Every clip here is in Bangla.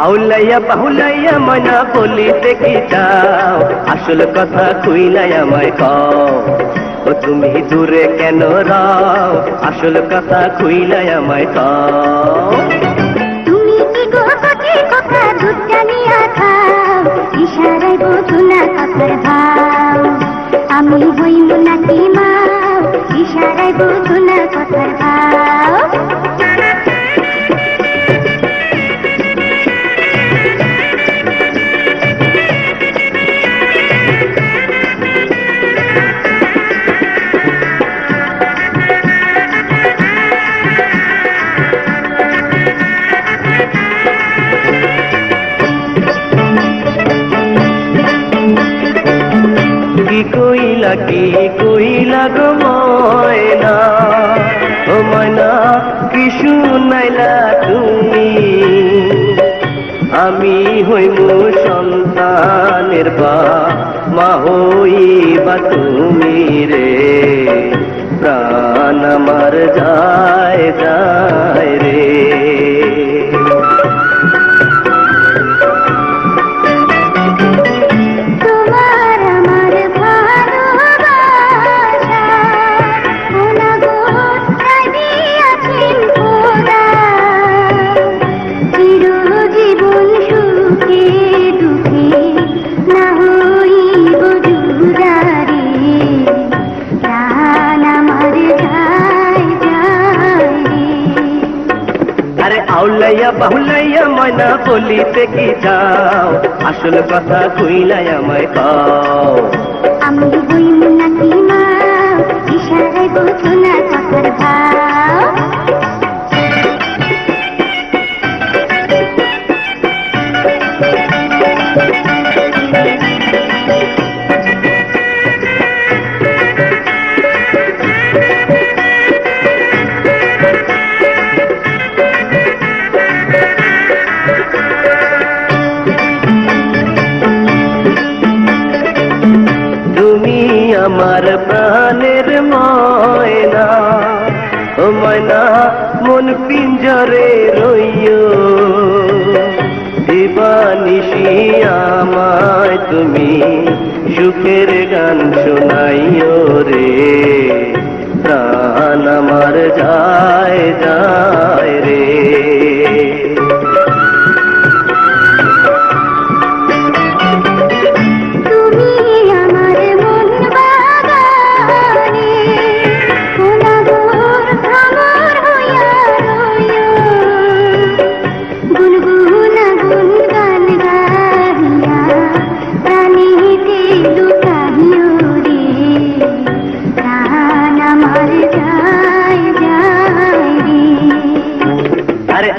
আউলাইয়া বাহুলাইয়া ময়না বলিতে কি চাও, আসল কথা কইলাই আমায় কও। ও তুমি দূরে কেন রাও, আসল কথা কইলাই আমায় কও। তুমি কি গো কটি কথা দুধ জানিয়া খাও, ইশারায় বোঝো না কথার ভাও। আমি হইব নাকি মাও, ইশারায় বোঝো না কথার ভাও। কি কইলা গো ময়না, ও ময়না কি শুনাইলা তুমি। আমি হইমু সন্তানের মা হইবা তুমি রে। প্রাণ আমার যায় যায় রে। আউলাইয়া বাহুলাইয়া ময়না বলিতে কি যাও, আসল কথা কইলাই আমায় কও। আমি হইব নাকি মাও, ইশারায় বোঝো না কথার ভাও। আমার প্রাণের ময়না, ও ময়না মন পিঞ্জরে রইও। দিবানিশি আমায় তুমি সুখের গান শোনাইও রে। প্রাণ আমার যায় যায় রে।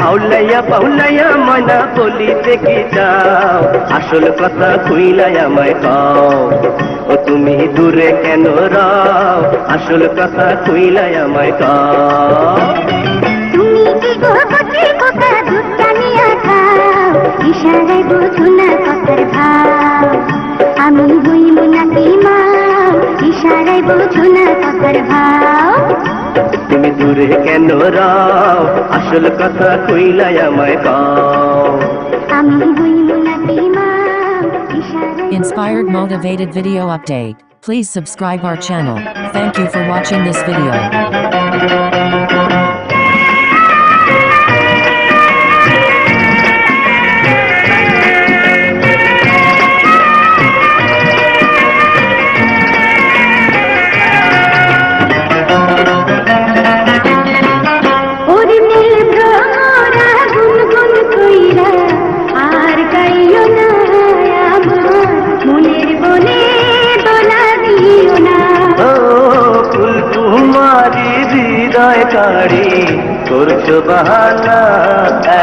আউলাইয়া বাহুলাইয়া ময়না বলিতে কি যাও, আসল কথা কইলাই আমায় কও। ও তুমি দূরে কেন রাও, আসল কথা কইলাই আমায় কও। তুমি কি গো কটি কথা দুধ জানিয়া খাও, ইশারায় বোঝো না কথার ভাও। আমি হইব নাকি মাও, ইশারায় বোঝো না কথার ভাও। তুমি দূরে কেন রাও, আসল কথা কইলাই আমায় কও। আমি হইব নাকি মাও, ইশারায়। Inspired motivated video update. Please subscribe our channel. Thank you for watching this video. কাড়ি করছো বাহানা,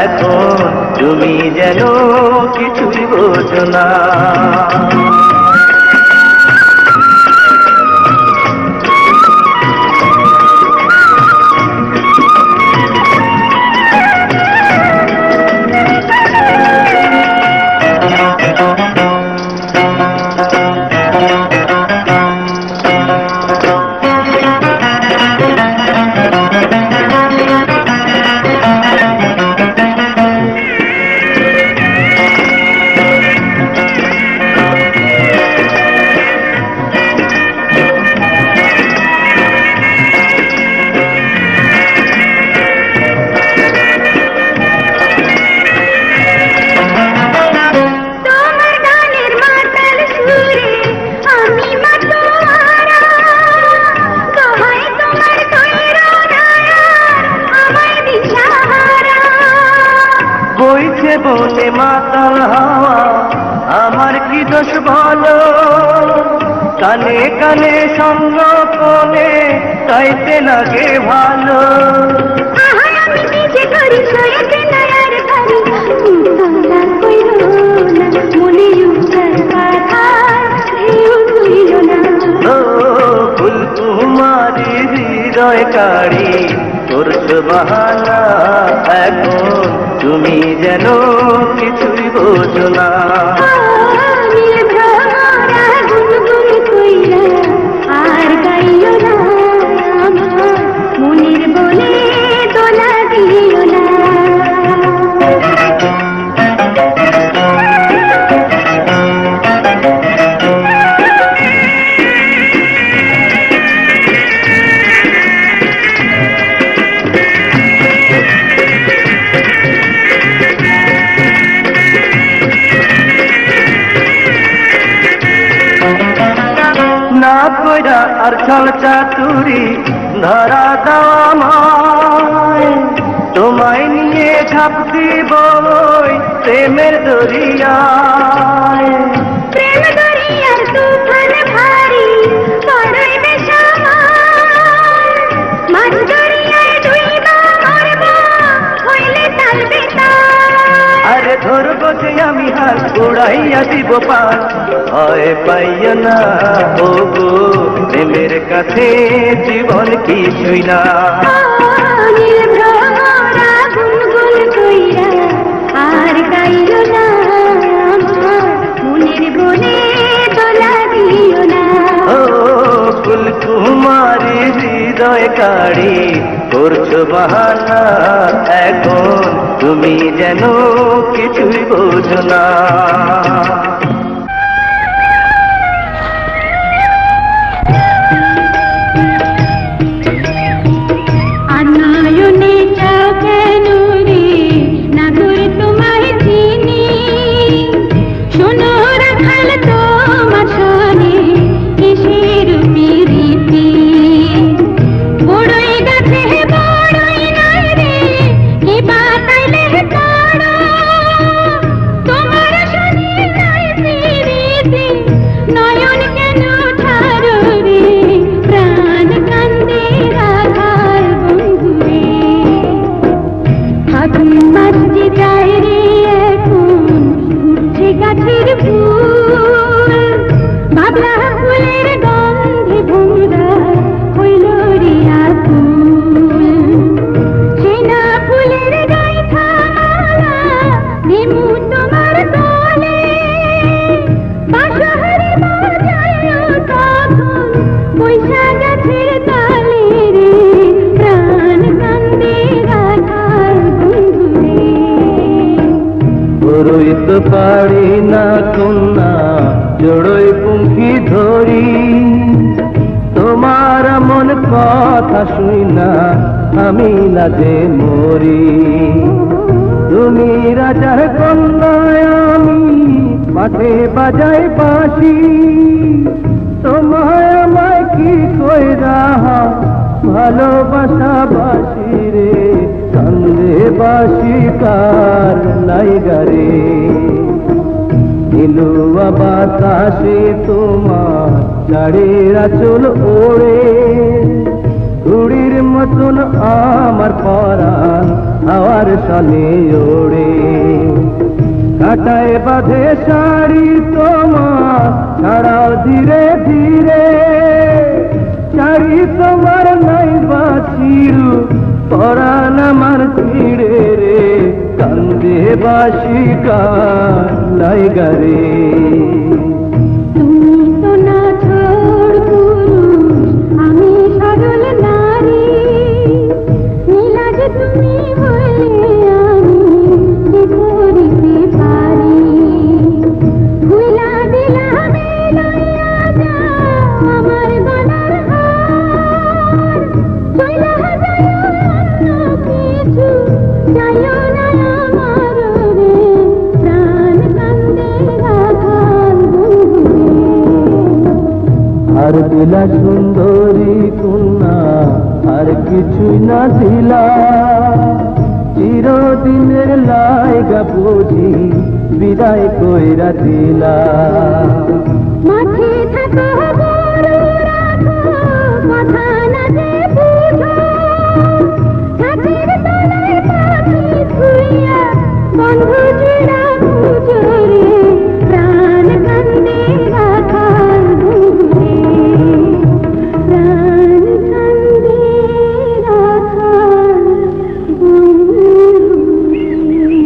এখন তুমি যেন কিছুই বোঝো না। বইছে বনে মাতাল হাওয়া, আমার কি দোষ বলো? কানে কানে সঙ্গ কোনে গাইতে লাগে ভালো। আমি নিজে করি সয়েতে নয়ার ভারি তোমরা কইরো না মনে উঠার কথা কেউ তুইল না। ও ফুল কুমারী হৃদয় কাড়ি করছো বাহানা, এখন তুমি যেন কিছুই বোঝো না। নীল ভ্রমরা গুনগুন কইরা আর গাইও না, আমার মনের বলে দোলা দিও না। না কইরা আর ছল চাতুরি ধরা দেওয়া আমায়, তোমায় নিয়ে ঝাঁপ দিবই প্রেমের দরিয়ায়। প্রেম দরিয়ার তুফান ভারী বড়ই বেসামাল, মাছ দরিয়ায় ডুইবা মরব হইলে তালবে তাল। আরে ধরবো যে আমি হাত উড়াইয়া দিব পাল, ভয় পাইয়া না ও গো প্রেমের কাছে জীবন কিছুই না। নীল ভ্রমরা গুনগুন কইরা আর গাইও না, আমার মনের বনে দোলা দিও না। ও ফুল কুমারী হৃদয় কাড়ি করছো বাহানা, এখন তুমি যেন কিছুই বোঝো না। আনায়নে চাও কেন রে নাগর তোমায় চিনি, শোনো রাখাল তোমার শোনে কিসের প্রীতি। বড়ই গাছে বড়ই নাই রে কি বাতাইলে তারা, তোমার শোনে নাই প্রীতি নয়ন কেন ছাড়ো রে, প্রাণ কান্দে রাখাল বন্ধু রে। ফাগুন মাস যে যায় রে এখন উঠছে গাছের ফুল, বাবলা ফুলের গন্ধে ভোমরা হইল রে আকুল। সেনা ফুলের গাইথা মালা নেমু তোমার দলে, বাঁশহারি বাজাইও তখন বৈশাখ গাছের তালে রে, প্রাণ কান্দে রাখাল বন্ধু রে। বড়ই তো পারি না কন্যা জড়ই পুঙ্খি ধরি, তোমার মন কথা শুই না আমি লাজে মরি। তুমি রাজার কন্যায় আমি মাঠে বাজাই বাঁশি, তোমায় আমায় কি কইরা ভালোবাসা বাসি রে, কান্দে বাসি কার লাইগারে। নীলুয়া বাতাসে তোমার চাড়ের আঁচল ওড়ে, ঘুড়ির মতন আমার পরাণ হাওয়ার সনে ওড়ে কাটায় বাঁধে শাড়ি তোমার ছাড়াও ধীরে ধীরে শাড়ি তোমার নাই বাছিরু পরাণ আমার ছিড়ে রে কান্দে বাসি কালাই গারে তুমি তো না ছোড় পুরুষ আমি সরল নারী নীলাজ তুমি বলে আমি কি করিতে পারি ভুলা দিলাম লইয়া যাও আমার গলার হার চইলা যায় অন্য কিছু যাইও না আমার রে প্রাণ কান্দে রাখাল বন্ধুরে আর দিলা সুন্দরী কন্যা আর কিছুই না দিলা চিরদিনের লাইগা বুঝি বিদায় কইরা দিলা মাঠে থাকো গরু রাখো কথা না যে বুঝো ছাতির তলায় পাখি ছুঁইয়া বন্ধু চিরা খুঁজরে প্রাণ কান্দে রাখাল বন্ধুরে প্রাণ কান্দে রাখাল বন্ধুরে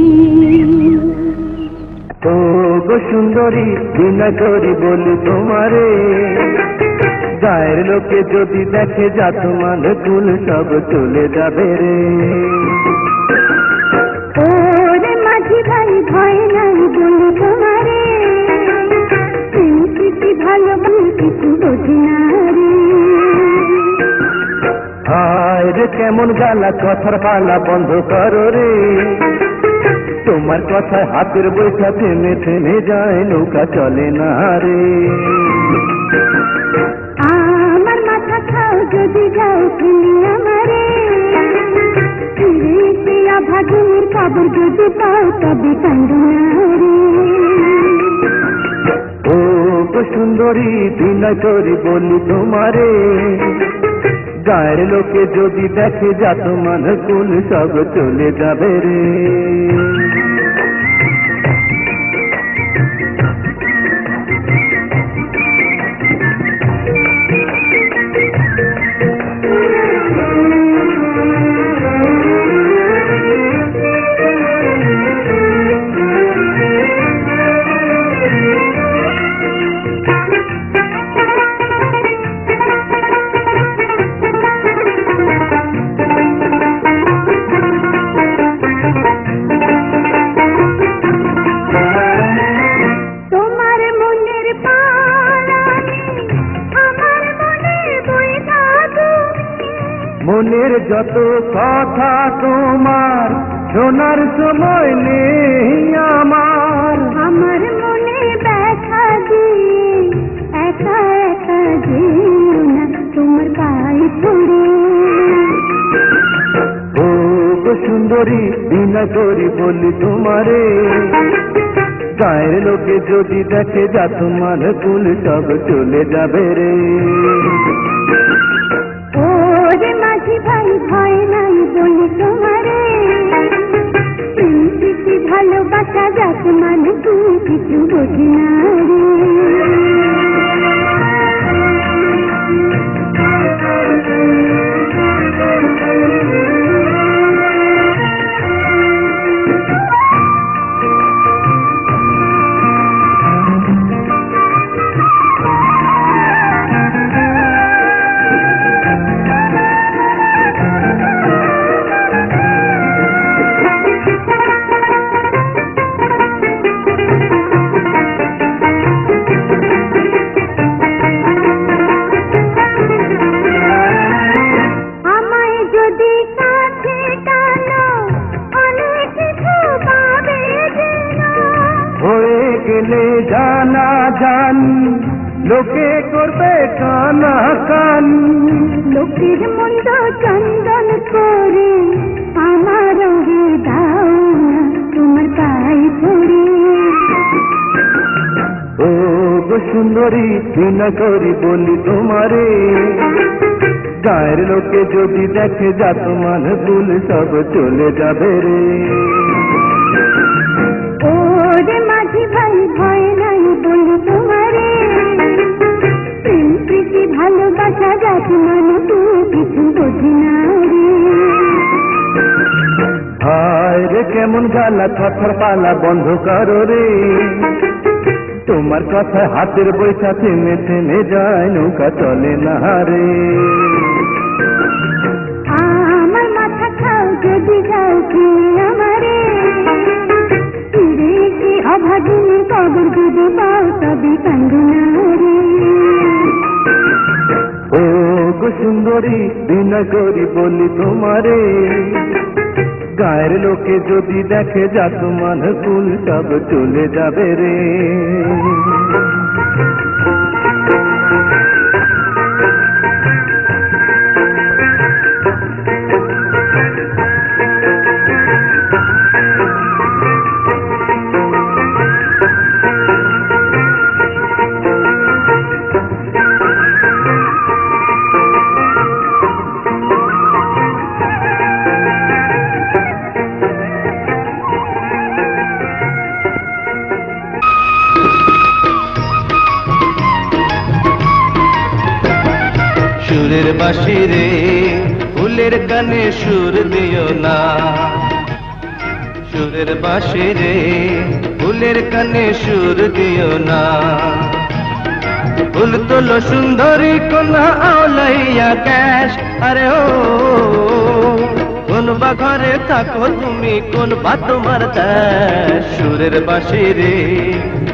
ও গো সুন্দরী বিনা করি বলি তোমারে গায়ের লোকে যদি দেখে যাত মান কুল সব চলে যাবে রে ওরে মাঝি ভাই ভয় নাই বলি তোমারে তুমি কি ভালোবাসি কিছু বোঝি না রে হায় রে কেমন গালা কথার পালা বন্ধ করো রে তোমার কথায় হাতের বৈঠা থেমে থেমে যায় নৌকা চলে না রে আমার মাথা খাও যদি যাও তুমি আমারে ফিরে আভাগের খবর যদি পাও তবে কান্দো না রে ও গো সুন্দরী বিনা করি বলি তোমারে গায়ের লোকে যদি দেখে যাত মান কুল সব চলে যাবে রে তোমার মনের পালানি আমার মনের বইটা তুমি মনের যত কথা তোমার শোনার সময় নেই আমার আমার মনে ব্যথা দিয়ে একা একা যেও না তোমার পায়ে পড়ে ও গো সুন্দরী বিনা করি বলি তোমারে গায়ের লোকে যদি দেখে যাত মান কুল সব চলে যাবে রে ওরে মাঝি ভাই ভয় নাই বলি তোমারে তুমি কি ভালোবাসা যাক মানে তুমি কিছু বোঝি না আমায় যদি কাছে টানো অনেক কিছু পাবে যেন হয়ে গেলে জানা জানি লোকে করবে কানা কানি লোকের মন্দ চন্দন করে আমার রঙে দাও না তোমার পায়ে পড়ে ও গো সুন্দরী বিনা করি বলি তোমারে গায়ের লোকে যদি দেখে যাত মান ভুল সব চলে যাবে রে। ওরে মাঝি ভাই ভয় নাই বলি তোমারে, প্রেম প্রীতি ভালোবাসা যাত মানে তুই কিছু বোঝি না রে। হায় রে কেমন জ্বালা, থরথর পালা বন্ধ করো রে। তোমার কথা হাতের বৈঠা থেমে থেমে যায়, নৌকা চলে না রে। আমার মাথা খাও যদি যাও কি আমারে, ফিরে কি অভাগিনী কবর যদি পাও তবে কান্দু না রে। ও গো সুন্দরী বিনা করি বলি তোমারে, গায়ের লোকে যদি দেখে যাত মান কুল সব চলে যাবে রে। সুরের বাঁশি রে ফুলের কানে সুর দিও না, সুরের বাঁশি রে ফুলের কানে সুর দিও না। ফুল তোলো সুন্দরী কন্যা আওলাইয়া ক্যাশ, আরে ও কোন বা ঘরে থাকো তুমি, কোন বা তোমার দেশ। সুরের বাঁশি রে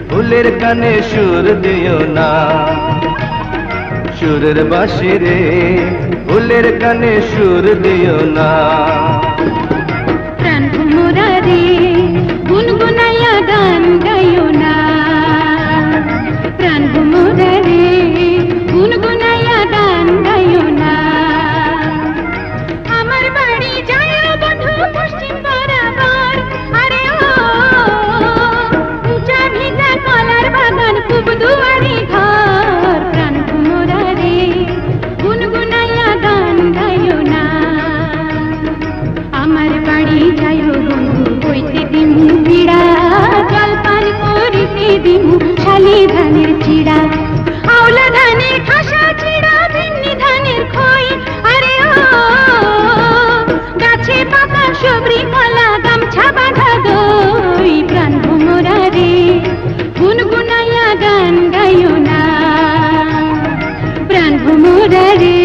ফুলের কানে সুর দিও না, সুরের বাঁশি রে ফুলের কানে সুর দিও না। প্রাণ ভোমরা রে গুনগুনাইয়া গান গাইও না, প্রাণ ভোমরা রে গুনগুনাইয়া গান গাইও না। আমার বাড়ি যায় বধু পশ্চিম বরাবর, আরে ও উঁচা ভিজা কলার বাগান খুব দুয়ারি ঘর। প্রাণ ভোমরা রে গুনগুনাইয়া গান গাইও না। আমার বাড়ি যায় বন্ধু বইতে দিমু পিড়া, জল পান করিতে দিমু শালি ধানের চিড়া। আওলা ধানের খাসা চিড়া, ভিন্নি ধানের খই, আরে ও গাছে পাতা সবরি কলা গামছা বাঁধা দই। প্রাণ ভোমরা রে গুনগুনাইয়া গান গাইও না, প্রাণ ভোমরা রে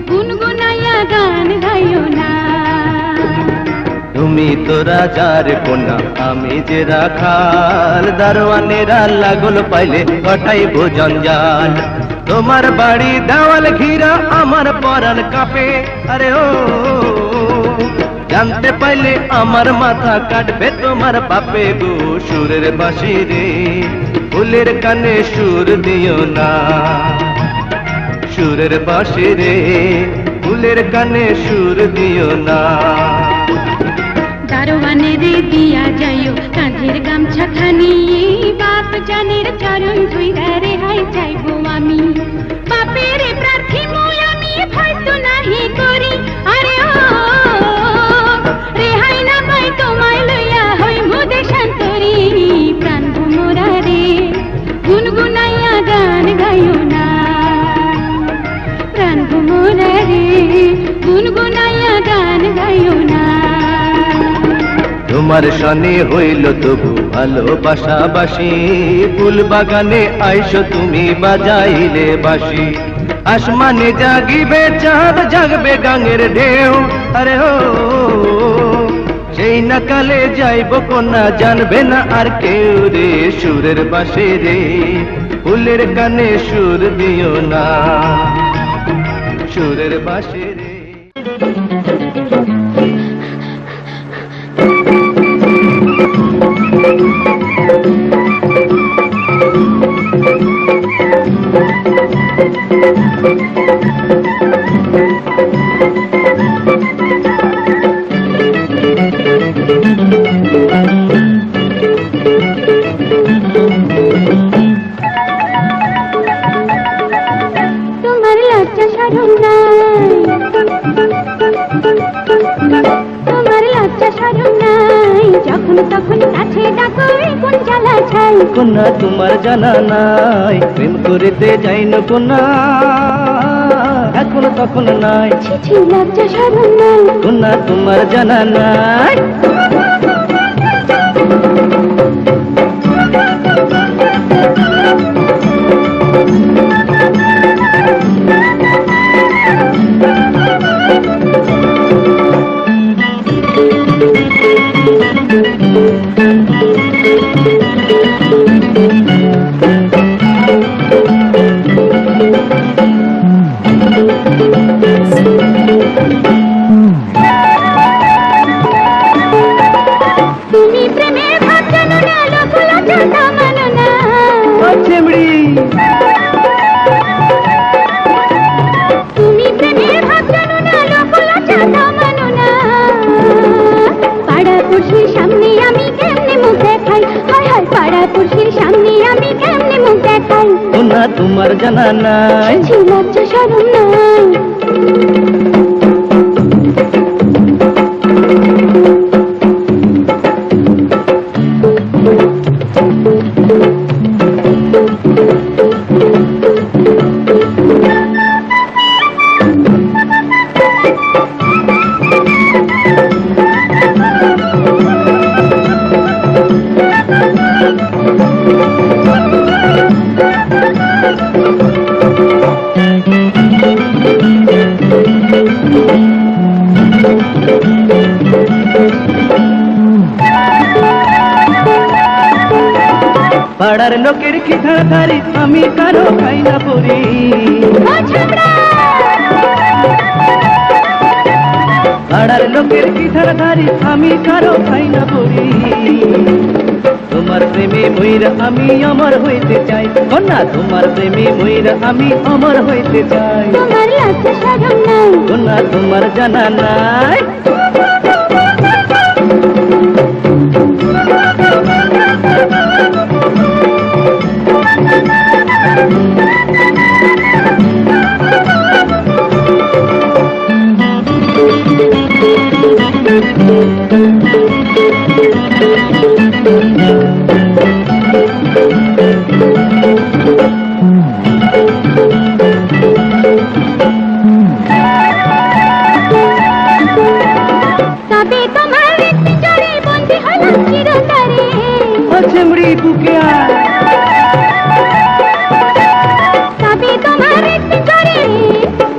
গুনগুনাইয়া গান গাইও না। তুমি তো রাজার কন্যা আমি যে রাখাল, দারোয়ানেরা লাগল পাইলে কটাইব জঞ্জাল। তোমার বাড়ি দেওয়াল ঘিরা আমার পরাণ কাঁপে, আরে ও জানতে পাইলে আমার মাথা কাটবে তোমার বাপে গো। সুরের বাঁশি রে ফুলের কানে সুর দিও না, সুরের বাঁশি রে ফুলের কানে সুর দিও না। দারোয়ানে রে দিয়া যাইও কাঁধের গামছা খানি, বাপ জানের চরণ ধুইরা রেহাই চাইবো আমি। বাপের প্রার্থী মই আমি হয়তো নাহি করি, আরে ও রেহাই না পাই তোমায় লইয়া হই মুদে শান্তরি। প্রাণ ভোমরা রে গুনগুনাইয়া গান গাইও না, প্রাণ ভোমরা রে গুনগুনাইয়া গান গাইও না। তোমার সনে হইল তবু ভালোবাসাবাসি, ফুল বাগানে আইসো তুমি বাজাইলে বাঁশি। আসমানে জাগিবে চাঁদ, জাগবে গাঙের ঢেউ, আরে ও সেই না কালে যাইব কন্যা জানবে না আর কেউ রে। সুরের বাঁশি রে ফুলের কানে সুর দিও না, সুরের বাঁশি রে। তোমার লজ্জা শরম নাই, লজ্জা শরম নাই, যখন তখন কাছে ডাকো কোন জ্বালা ছাই। কন্যা তোমার জানা নাই, প্রেম করিতে যাই না কন্যা, এখন তখন নাই। ছি লজ্জা শরম নাই, কন্যা তোমার জানা নাই। তুমি প্রেমের ভাব জানো না, লোক লজ্জাটা মানো না। চিমড়ি তুমি প্রেমের ভাব জানো না, লোক লজ্জাটা মানো না। পাড়া পড়শির সামনে আমি কেমনে মুখ দেখাই, হায় হায় পাড়া পড়শির সামনে আমি কেমনে মুখ দেখাই। কন্যা তোমার জানা নাই। ছি লজ্জা শরম নাই। পাড়ার লোকের কি ধারি আমি কারো খাই না পড়ি। পাড়ার লোকের কি ধারি আমি কারো খাই না পড়ি। তোমার প্রেমে ময়ূর আমি অমর হইতে চাই, কন্যা তোমার প্রেমে ময়ূর আমি অমর হইতে চাই। তোমার লজ্জা শরম নাই, কন্যা তোমার জানা নাই। তবে তোমার একটি জড়ে বন্দি হলাম চিরতরে। চিমড়ি বুকে আয়। তবে তোমার একটি জড়ে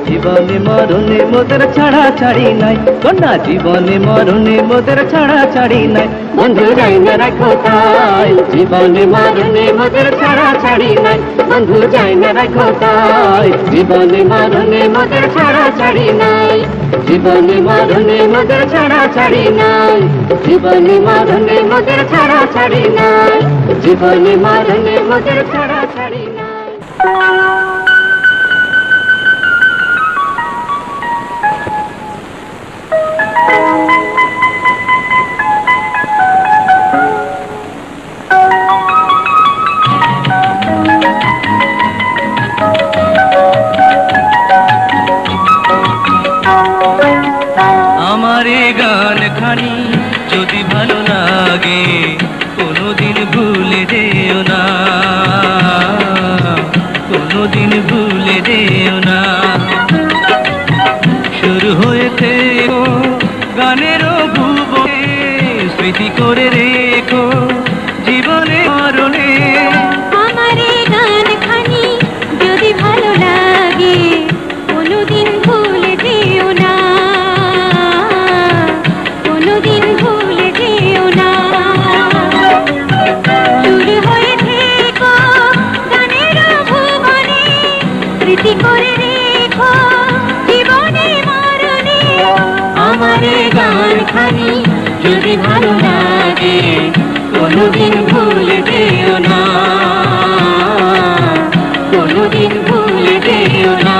জীবনে মরণে মোদের ছাড়া ছাড়ি নাই, কন্যা জীবনে মরণে মোদের ছাড়া ছাড়ি নাই। বন্ধু যাই না রাখো তাই, জীবনে মরণে মোদের ছাড়া ছাড়ি নাই। বন্ধু যাই না রাখো তাই, জীবনে মরণে মোদের ছাড়া ছাড়ি নাই। জীবনে মরণে মোদের ছাড়া ছাড়ি নাই। জীবনে মরণে মোদের ছাড়া ছাড়ি নাই। জীবনে মরণে মোদের ছাড়া ছাড়ি নাই। আমার এই গান খানি যদি ভালো লাগে, কোনোদিন ভুলে যেও না, কোনোদিন ভুলে যেও না। শুরু হয়েছে গানের ভুবনে, স্মৃতি করে রেখো জীবনে মরণে। আমার এই গান খানি যদি ভালো লাগে, কোনোদিন ভুলে যেও না, কোনোদিন ভুলে যেও না। শুরু হয়েছে গানের ভুবনে, স্মৃতি করে রেখো জীবনে মরণে। আমার এই গান খানি যদি ভালো লাগে, কোনোদিন ভুলে যেও না, কোনোদিন ভুলে যেও না।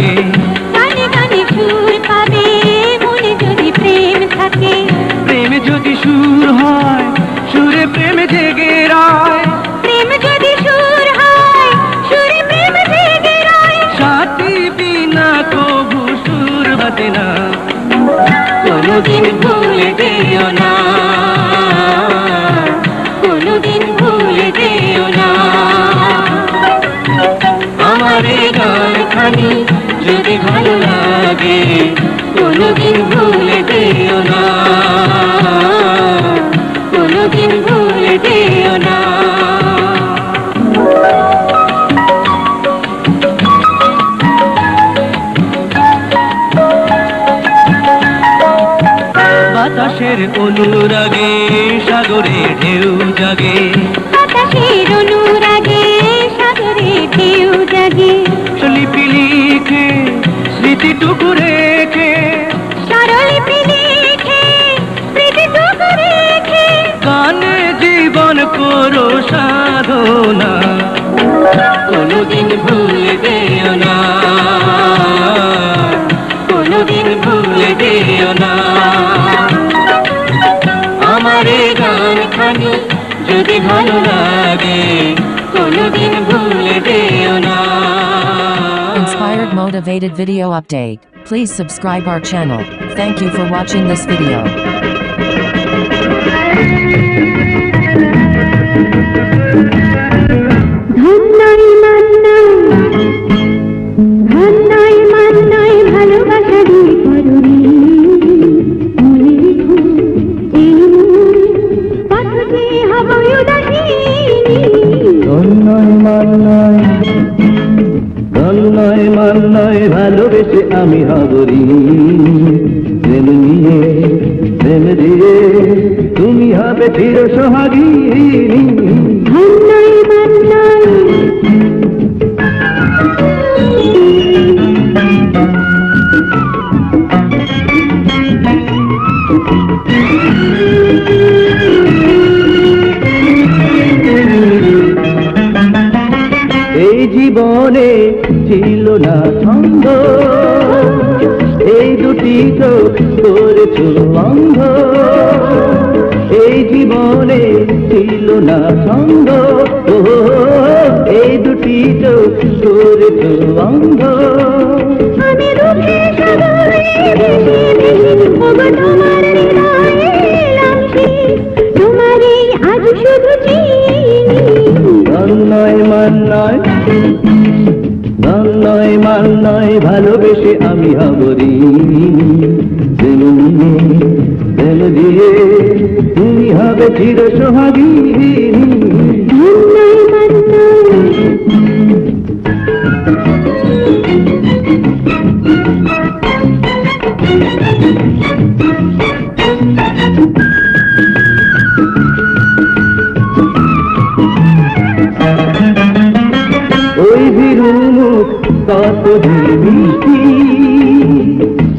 লাগে, গানে গানে সুর পাবে মনে যদি প্রেম থাকে। প্রেম যদি সুর হয়, সুরে প্রেম জেগে রয়, প্রেম যদি সুর হয় সুরে প্রেম জেগে রয়। সাথী বিনা কবু সুর বাজে না, কোনদিন ভুলে যেও না, কোনদিন ভুলে যেও না। আমার এই গান খানি যদি ভালো লাগে, কোনদিন ভুলে যেও না, কোনদিন ভুলে যেও না। বাতাসের অনুরাগে সাগরে ঢেউ জাগে, বাতাসের অনুরাগে সাগরে ঢেউ জাগে। লিপি লিখে স্মৃতিটুকু রেখে, স্বরলিপি লিখে স্মৃতিটুকু রেখে। গানে জীবন করো সাধনা, কোনদিন ভুলে যেও না, কোনদিন ভুলে যেও না। আমার এই গান খানি যদি ভালো লাগে, কোনদিন ভুলে যেও না। Inspired motivated video update. Please subscribe our channel. Thank you for watching this video. ধন্যই Mannai, ধন্যই Mannai ভালোবাসা দিয়ে করুণী। মনে রেখো এই পথে হব উদাসীনী। ধন্যই মান্নাই, ধন্যই মান্নাই ভালোবেসে আমি হবরি, প্রেম নিয়ে প্রেম দিয়ে তুমি হবে চির সোহাগিনী। ধন্যই মান্নাই, এই জীবনে ছিল না ছন্দ, এই দুটি চোখ করেছ অন্ধ। এই জীবনে ছিল না ছন্দ, ও এই দুটি চোখ করেছ অন্ধ। আমি রূপে সাগরে ভেসে ভেসে ওগো তোমার হৃদয়ে এলাম শেষ। তোমারই আজ শুধু চিনি। ধন্যই মান্নাই, ধন্যই মান্নাই ভালোবেসে আমি হবরি, প্রেম নিয়ে প্রেম দিয়ে তুমি হবে চির সোহাগিনী। ধন্যই মান্নাই, ওই বিরু মুখ কত যে মিষ্টি,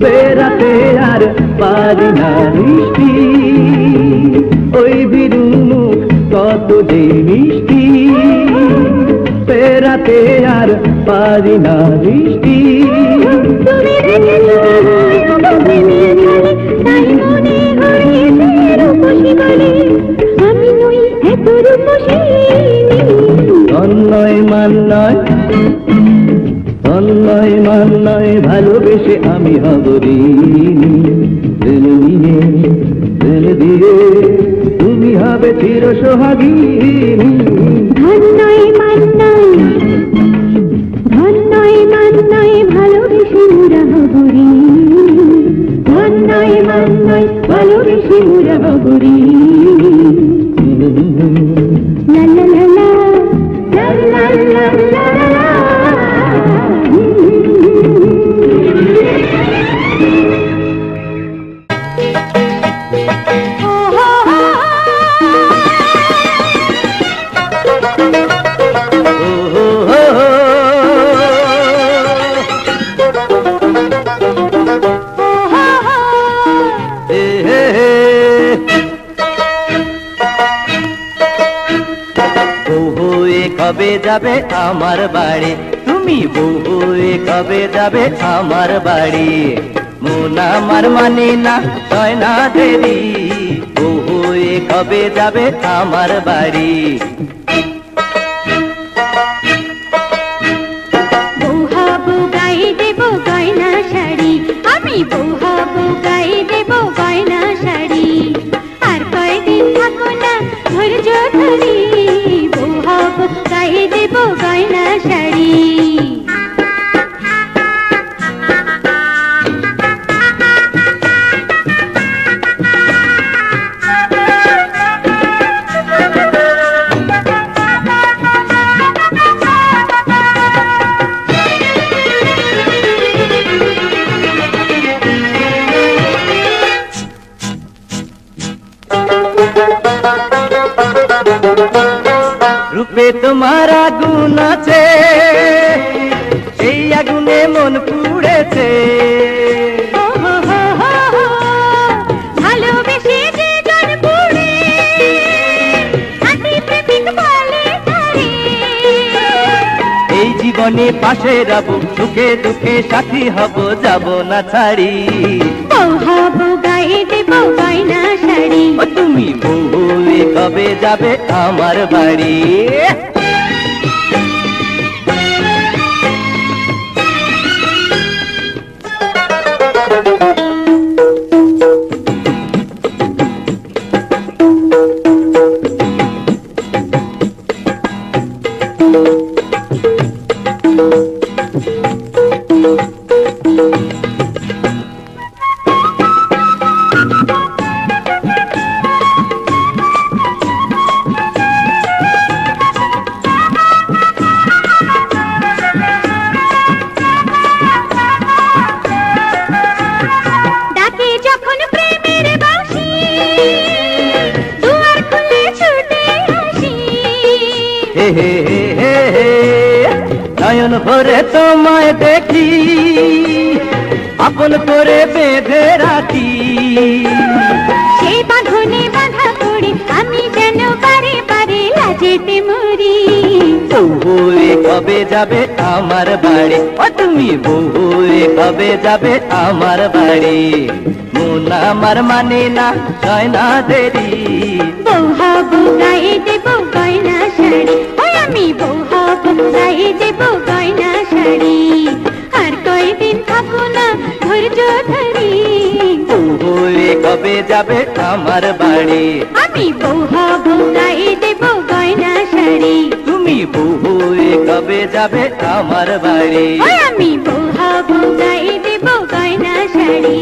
পেরাতে আর পারি না মিষ্টি। ওই বিরু মুখ কত যে মিষ্টি, পেরাতে আর পারি না মিষ্টি। তুমি দেখেছো আমায় নিয়ে তাই মনে হয়েছে রূপসী বলে। আমি নই এত রূপসী। ধন্যই মান্নাই, ধন্যই মান্নাই ভালোবেসে আমি হবরি, প্রেম নিয়ে প্রেম দিয়ে তুমি হবে চির সোহাগিনী। ধন্যই মান্নাই, ধন্যই মান্নাই ভালোবেসে মোরা হবরি। ধন্যই মান্নাই ভালোবেসে মোরা হবরি। লা লা লা লা, লা লা লা লা লা। কবে যাবে আমার বাড়ি, তুমি তুমি বউ হয়ে কবে যাবে আমার বাড়ি? মন আমার মানে না, হয় না দেরি, বউ হয়ে কবে যাবে আমার বাড়ি? বউ হব গায়ে দেব গয়না শাড়ি, আমি বউ হব গায়ে দেব গয়না শাড়ি। আর কয়দিন থাকো না ধৈর্য ধরি, বউ হব গায়ে দেব গয়না শাড়ি। রূপে তোমার আগুন আছে, সেই আগুনে মন পুড়েছে। ভালোবেসে যে জন পুড়ে, হাতি প্রেমিক বলে তারে। এই জীবনে পাশে রব, সুখে দুঃখে সাথী হব, যাব না ছাড়ি। বউ হব গায়ে দেব গয়না শাড়ি, ও তুমি বউ হয়ে কবে যাবে আমার বাড়ি? ডাকে যখন প্রেমের বাঁশি, দুয়ার খুলে ছুটে আসি। হে হে হে হে হে, নয়ন ভরে তোমায় দেখি, আপন করে বেঁধে রাখি। সেই বাঁধনে বাঁধা পড়ে আমি যেন বারে বারে লাজেতে মরি। বউ হয়ে কবে যাবে আমার বাড়ি? ও তুমি বউ হয়ে কবে যাবে আমার বাড়ি? মন আমার মানে না, হয় না দেরি। বউ হব গায়ে দেব গয়না শাড়ি, ওই আমি বউ হব গায়ে দেব গয়না শাড়ি। আর কয়দিন থাকো না ধৈর্য ধরি, বউ হয়ে কবে যাবে আমার বাড়ি? আমি বউ হব গায়ে দেব গয়না শাড়ি। তুমি বউ হয়ে কবে যাবে আমার বাড়ি? ওই আমি বউ হব গায়ে দেব গয়না শাড়ি।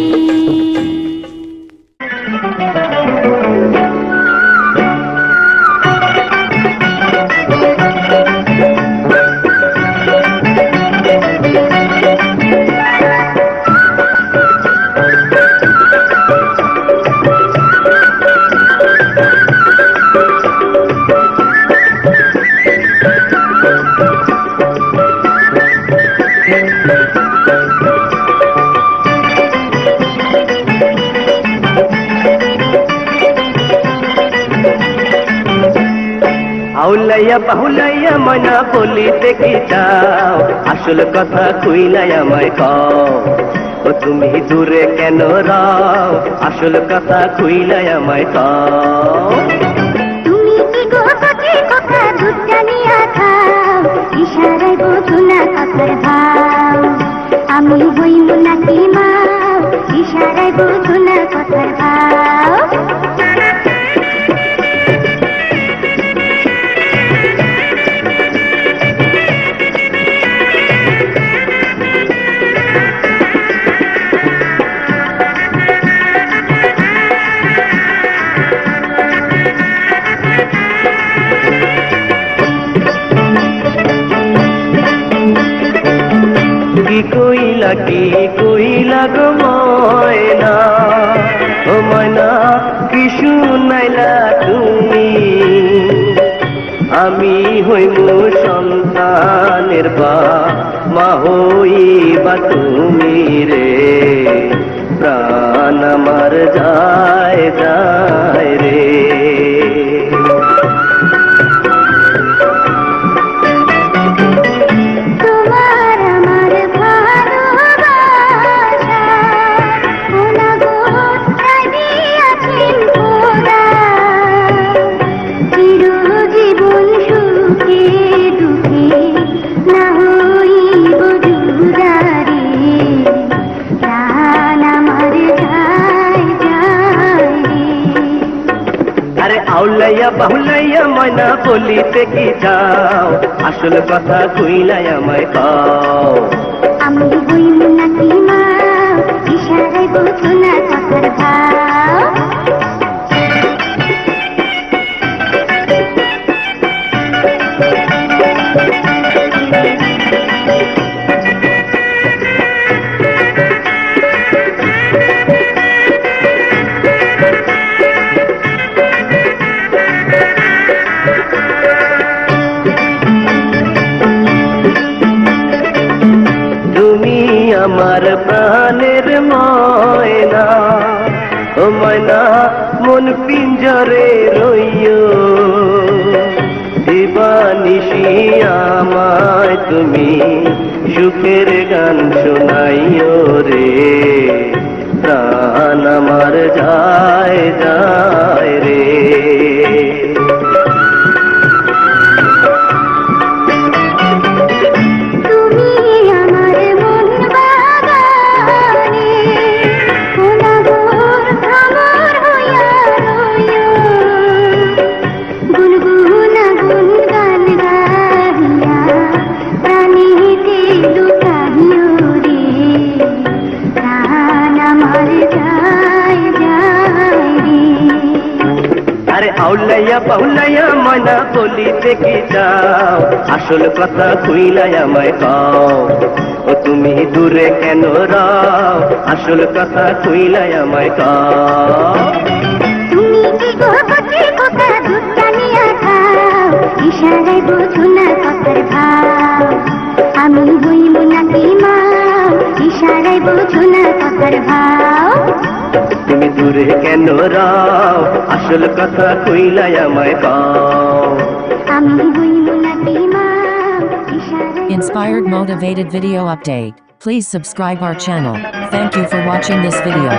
আউলাইয়া বাহুলাইয়া ময়না বলিতে কি চাও? আসল কথা কইলাই আমায় কও, ও তুমি দূরে কেন রাও? আসল কথা কইলাই আমায় কও। তুমি কি গো সখী কথা দুধ জানিয়া খাও, ইশারায় বোঝো না কথার ভাও। আমি হইব নাকি মাও, ইশারায় বোঝো না কথার ভাও। কি কইলা গো ময়না, ও ময়না কি শুনাইলা তুমি? আমি হইমু সন্তানের মা হইবা তুমি রে। প্রাণ আমার যায় যায় রে। তোমার আউলাইয়া বাহুলাইয়া ময়না বলিতে কি যাও আসল কথা কইলাই আমায় কও আমি হইল নাকি মা ইশারায় বুঝো না কথার ভাব আমার প্রাণের ময়না ও ময়না মন পিঞ্জরে রইও দিবানিশি আমায় তুমি সুখের গান শোনাইও রে প্রাণ আমার যায় যায় রে আউলাইয়া বাহুলাইয়া ময়না বলিতে কি যাও আসল কথা কইলাই আমায় কও ও তুমি দূরে কেন রাও আসল কথা কইলাই আমায় কও তুমি কি গো কচি কোকা দুধ টানিয়া খাও ইশারায় বুঝো না কথার ভাব আমি হইল নাকি মা ইশারায় বুঝো না কথার ভাব তুমি দূরে কেন রাও আসল কথা কইলাই আমায় কও আমি হইল নাকি মা ইশারায় Inspired motivated video update. Please subscribe our channel. Thank you for watching this video.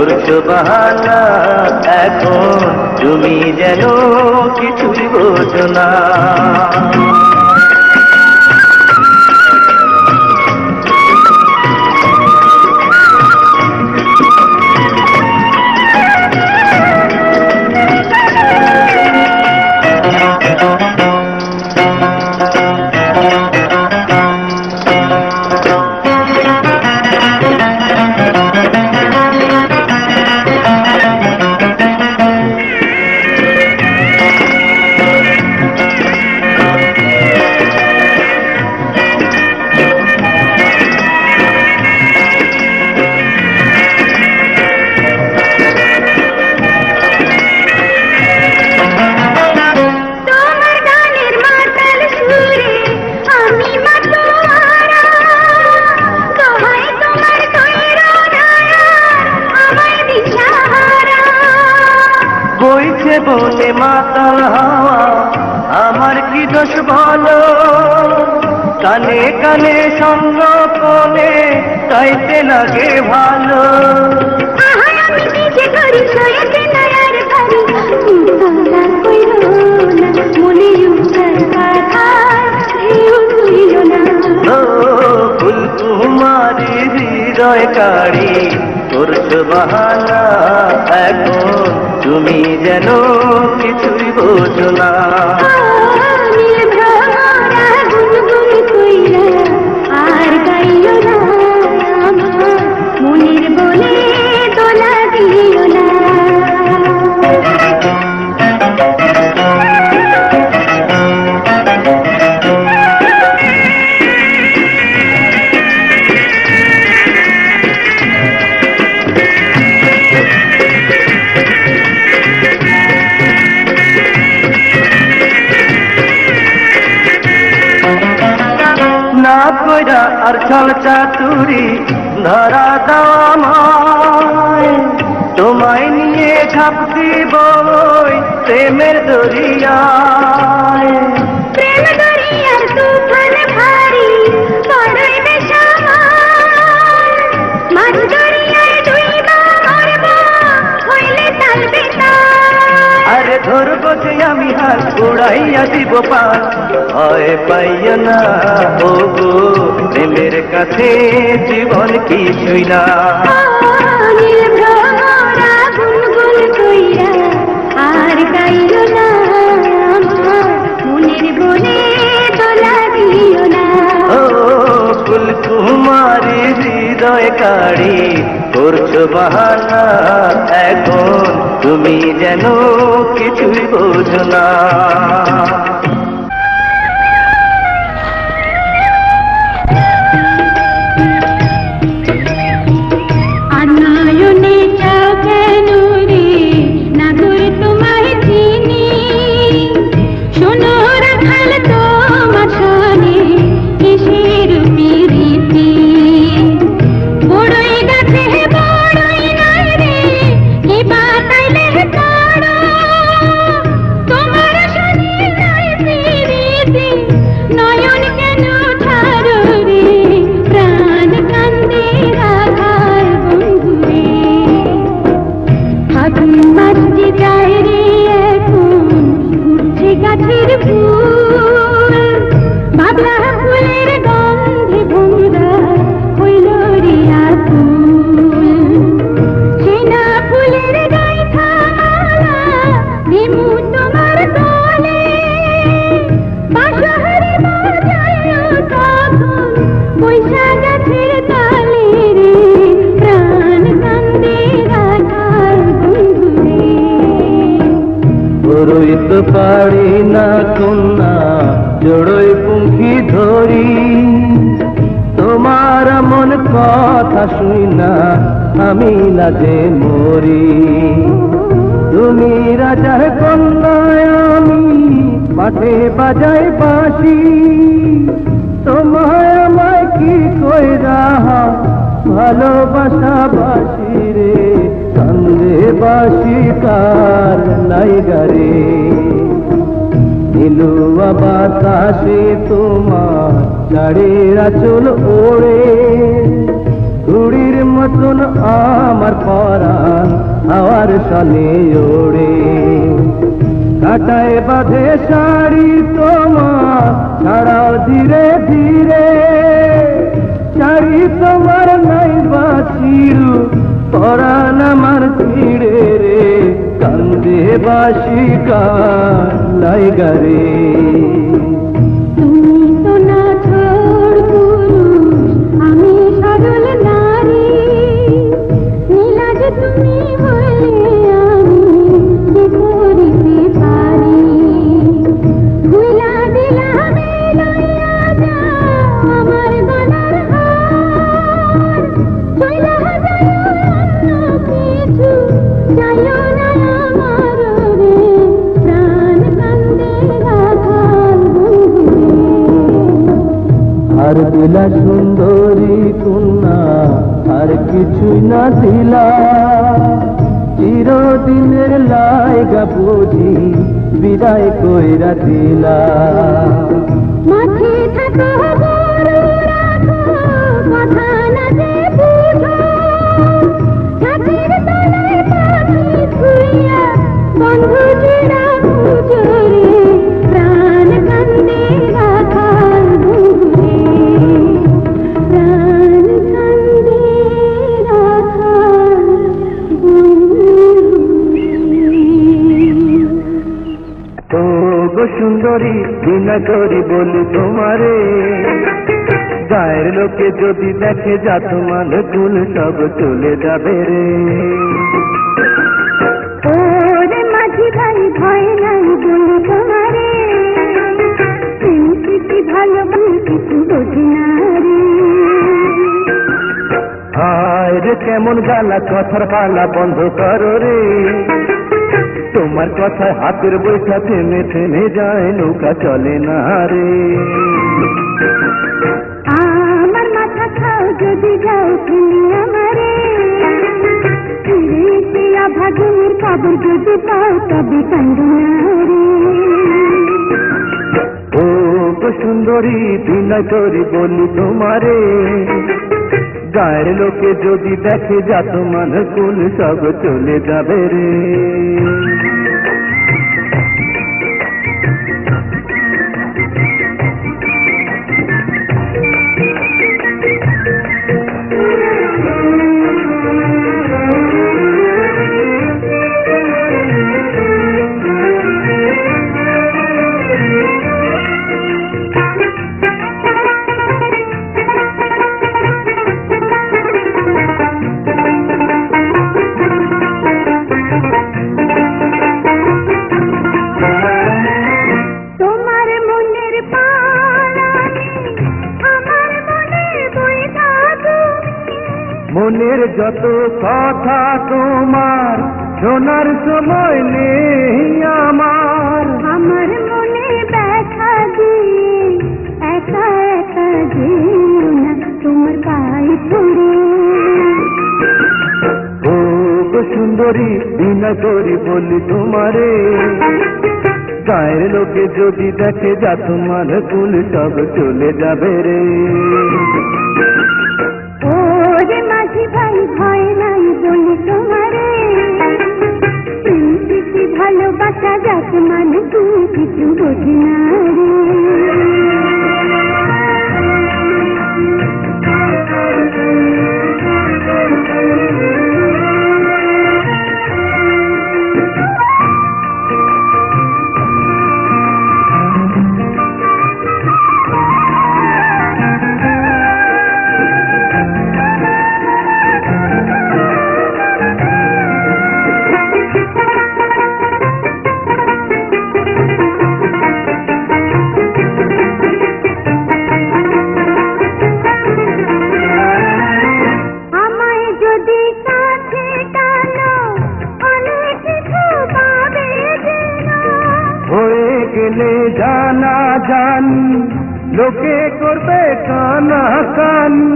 করছো বাহানা এখন তুমি যেন কিছুই বোঝো না বলে মাতাল হাওয়া আমার কি দোষ বলো কানে কানে সঙ্গ কোলে তাইতে লাগে ভালো আমি নিজে করি সয়েতে নয়ার ভারি তোমরা কইরো না মনে উঠার কথা কেউ কইরো না ও ফুল তোমারি হৃদয় কাড়ি করছো বাহানা এখন তুমি যেন কিছুই বোঝো না আর গাইও না মনের বলে দোলা দিও না আর ছল চাতুরি ধরা দাও আমায় তোমায় নিয়ে ঝাঁপ দিবই প্রেমের দরিয়ায়। প্রেম দরিয়ার তুফান ভারী বড়ই বেসামাল, মাঝ দরিয়ায় ডুইবা মরব হইলে তালবে তাল। আরে ধরবো যে আমি হাত উড়াইয়া দিব পাল, ভয় পাইয়া না ও গো প্রেমের কাছে জীবন কিছুই না। নীল ভ্রমরা গুনগুন কইরা আর গাইলো না আমার মনের বনে দোলা দিও না। ও ফুলকুমারী হৃদয় কাড়ি করছো বাহানা, এখন তুমি যেন কিছুই বোঝো না। আনায়নে চাও কেন রে না করে তোমায় চিনি, শোনো রাখাল তোমার শোনে কিসের প্রীতি। বড়ই গাছে বড়ই নয় রে কি বাতাইলে তারা, তোমার শোনে নাই প্রীতি নয়ন কেন ছাড়ো রে, প্রাণ কান্দে রাখাল বন্ধুরে। ফাগুন মাস যে যায় রে এখন উঠছে গাছের ফুল, বাবলা ফুলের গন্ধে ভোমরা হইল রে আকুল। সেনা ফুলের গাইথা মালা দিমু তোমার গলে, বাঁশহারি বাজাইও তখন বৈশা গাছের তালে রে, প্রাণ কান্দে রাখাল বন্ধুরে। বড়ই তো পারি না কন্যা জড়ই পুঙ্খি ধরি, তোমার মন কথা শুই না আমি লাজে মরি। তুমি রাজার কন্যায় আমি মাঠে বাজাই বাঁশি, তোমায় আমায় কি কইরা ভালোবাসা বাসি রে, কান্দে বাসি কার নাই গারে। নীলুয়া বাতাসে তোমার শাড়ির আঁচল ওড়ে, ঘুড়ির মতন আমার পরাণ হাওয়ার সালে ওড়ে। কাটায় বাঁধে শাড়ি তোমার ছাড়াও ধীরে ধীরে, শাড়ি তোমার নাই বাছিরু পরাণ আমার ছিড়ে রে, কান্দে বাসি কার নাই গারে। তুমি তো না ছোড় পুরুষ আমি সরল নারী, নীলাজ তুমি হলে আমি কি করিতে পারি। ভুলা দিলামে লইয়া যাও আমার গলার হার, চইলা যাও অন্য কিছু যাইও না আমার রে, প্রাণ কান্দে রাখাল বন্ধুরে। আর দিলা সুন্দরী কন্যা আর কিছুই না দিলা, চিরদিনের লাইগা বুঝি বিদায় কইরা দিলা। মাঠে থাকো গরু রাখো কথা না যে বুঝো, গাছের তলায় পাখি ছুঁইয়া বন্ধু চিরা খুঁজো রে, প্রাণ কান্দে রাখাল বন্ধুরে, প্রাণ কান্দে রাখাল বন্ধুরে। ও গো সুন্দরী বিনা করি বলি তোমারে, গায়ের লোকে যদি দেখে যা তোমার কুল সব চলে যাবে রে। ওরে মাঝি ভাই ভয় নাই বলি তোমারে, তুমি কি ভালো কিছু বোঝি না রে। হায় রে কেমন গালা কথার পালা বন্ধ করো রে, তোমার কথায় হাতের বৈঠা থেমে থেমে যায় নৌকা চলে না রে। আমার মাথা খাও যদি যাও তুমি আমারে, ফিরে অভাগিনীর খবর যদি পাও তবে কান্দো না রে। ও গো সুন্দরী বিনয় করি বলি তোমারে, গায়ের লোকে যদি দেখে যাত মান কুল সব চলে যাবে রে। তোমার মনের পারানে আমার মনের বইটা তুমি, মনের যত কথা তোমার শোনার সময় নেই আমার। আমার মনে ব্যথা দিয়ে একা একা যেও না তোমার পায়ে পড়ে। ও গো সুন্দরী বিনয় করি বলি তোমারে, গায়ের লোকে যদি দেখে যাত মান কুল সব চলে যাবে রে। ও রে মাঝি ভাই ভয় নাই বলি তোমারে, প্রীতি ভালোবাসা যাক মানে তুমি কিছু বোঝি না রে। আমায় যদি কাছে টানো অনেক কিছু পাবে যেন, হয়ে গেলে জানা জানি লোকে করবে কানা কানি।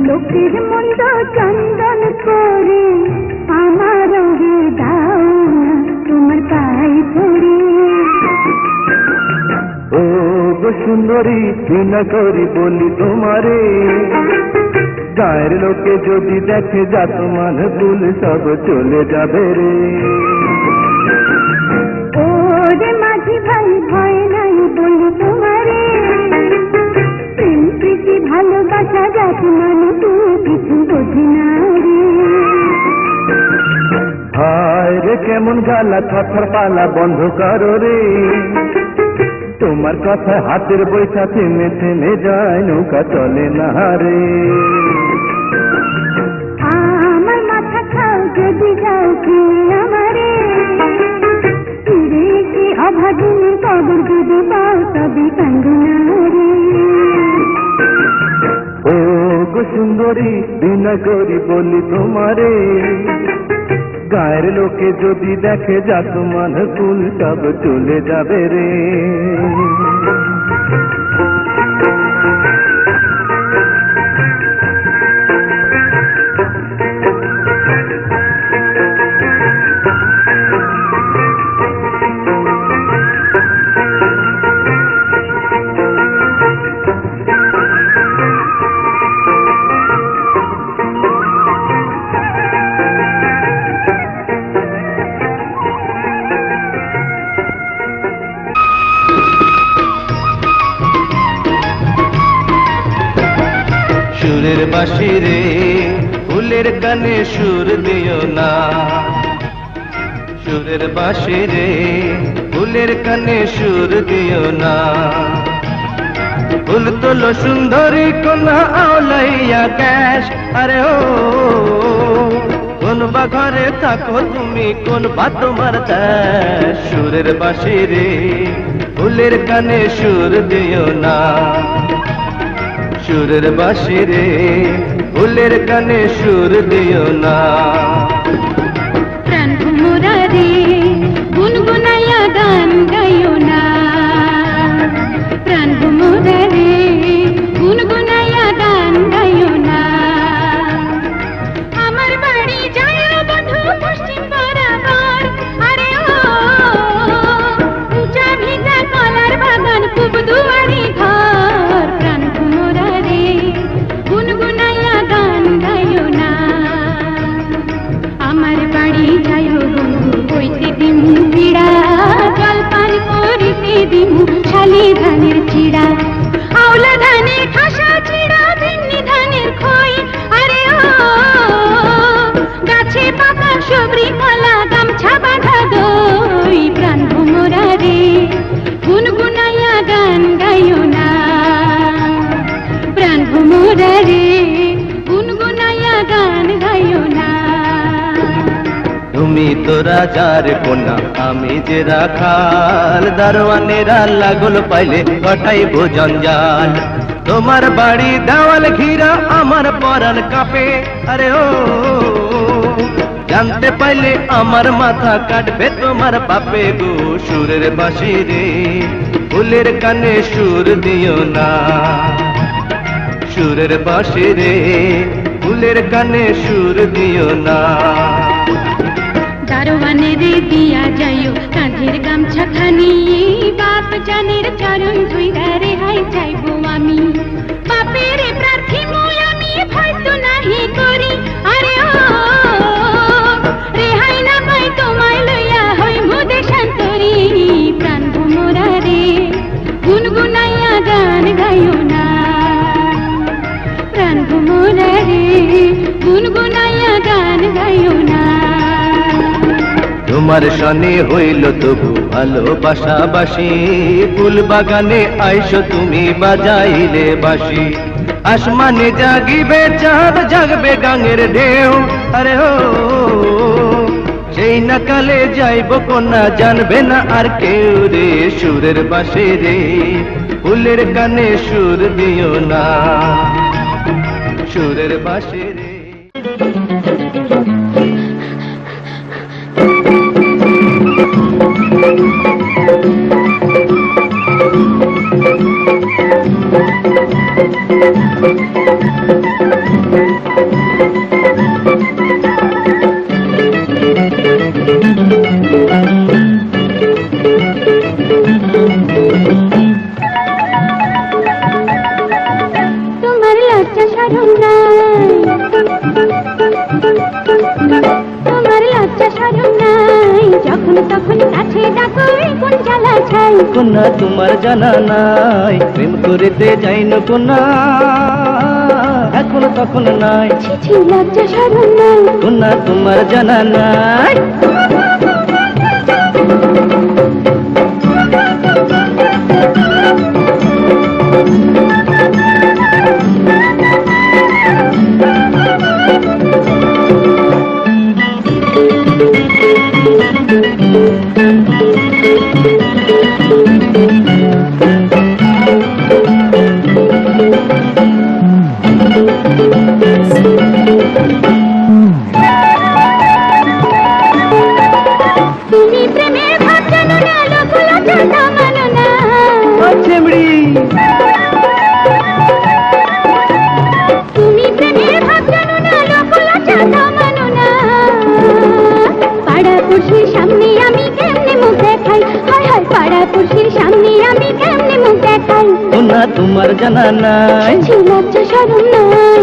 লোকের মন্দ চন্দন করে আমার রঙে দাও না তোমার পায়ে পড়ে। ও গো সুন্দরী বিনয় করি বলি তোমারে, গায়ের লোকে যদি দেখে যাত মান কুল সব চলে যাবে রে। ও রে মাঝি ভাই ভয় নাই বলি তোমারে, প্রেম প্রীতি ভালোবাসা যাক মানে তুমি কিছু বোঝি না রে। হায় রে কেমন গালা কথার পালা বন্ধ করো রে, তোমার কথা হাতের বৈঠা থেমে থেমে যায় নৌকা চলে না রে। আমার মাথা খাও যদি যাও কিনে আমারে, ফিরে এসে অভাগিনীর খবর যদি পাও তবে কান্দো না রে। ও গো সুন্দরী বিনয় করি বলি তোমারে, গায়ের লোকে যদি দেখে যাত মান কুল সব চলে যাবে রে। সুরের বাঁশি রে ফুলের কানে সুর দিও না, সুরের বাঁশি রে ফুলের কানে সুর দিও না। ফুল তোলো সুন্দরী কন্যা আওলাইয়া ক্যাশ, আরে ও কোন বা ঘরে থাকো তুমি কোন বা তোমার দেশ। সুরের বাঁশি রে ফুলের কানে সুর দিও না, সুরের বাঁশি রে ফুলের কানে সুর দিও না। প্রাণ মোরা রে গুনগুনাইয়া গান গাইও না, প্রাণ মোরা রে গুনগুনাইয়া গান গাইও না। আমার বাড়ি যায় বন্ধু পশ্চিম পাড়া দিমু পিড়া জলপান করিতে দিমু শালি ধানের চিড়া আওলা ধানের খাসা চিড়া ভিন্নি ধানের খই আরে ও গাছে পাকা সবরি কলা গামছা বাঁধা দই প্রাণ ভোমরা রে গুনগুনাইয়া গান গাইও না প্রাণ ভোমরা রে গুনগুনাইয়া গান গাইও না তুমি তো রাজার কন্যা আমি যে রাখাল দারোয়ানেরা লাগল পাইলে ঘটাইব জঞ্জাল তোমার বাড়ি দেওয়াল ঘিরা আমার পরাণ কাঁপে আরে ও জানতে পাইলে আমার মাথা কাটবে তোমার বাপে গো সুরের বাঁশি রে ফুলের কানে সুর দিও না সুরের বাঁশি রে ফুলের কানে সুর দিও না দারোয়ানে রে দিয়া যাইও কাঁধের গামছা খানি বাপ জানের চরণ ধুইরা রেহাই চাইবো আমি বাপের প্রার্থী মই আমি হয়তো নাহি করি আরে ও রেহাই না পাই তোমায় লইয়া হই মোদে শান্তরি প্রাণ ভোমরা রে গুনগুনাইয়া গান গাইও না প্রাণ ভোমরা রে গুনগুনাইয়া গান গাইও না তোমার সনে হইল তবু ভালোবাসাবাসি ফুল বাগানে আইসো তুমি বাজাইলে বাঁশি আসমানে জাগিবে চাঁদ জাগবে গাঙের ঢেউ আরে ও সেই না কালে যাইব কন্যা জানবে না আর কেউ রে সুরের বাঁশি রে ফুলের কানে সুর দিও না সুরের বাঁশি রে তোমার লজ্জা শরম নাই তোমার লজ্জা শরম নাই যখন তখন কাছে ডাকো কোন জ্বালা ছাই কন্যা তোমার জানা নাই প্রেম করিতে যাই না কন্যা এখন তখন নাই ছি লজ্জা শরম নাই কন্যা তোমার জানা নাই তুমি প্রেমের ভাব জানো না লোকলজ্জা মানো না চেমড়ি তুমি প্রেমের ভাব জানো না লোকলজ্জা মানো না পাড়া পুরুষের সামনে আমি কেমনে মুখ দেখাই হায় হায় পাড়া পুরুষের সামনে আমি কেমনে মুখ দেখাই কন্যা তোমার জানা নাই ছি লজ্জা শরম নাই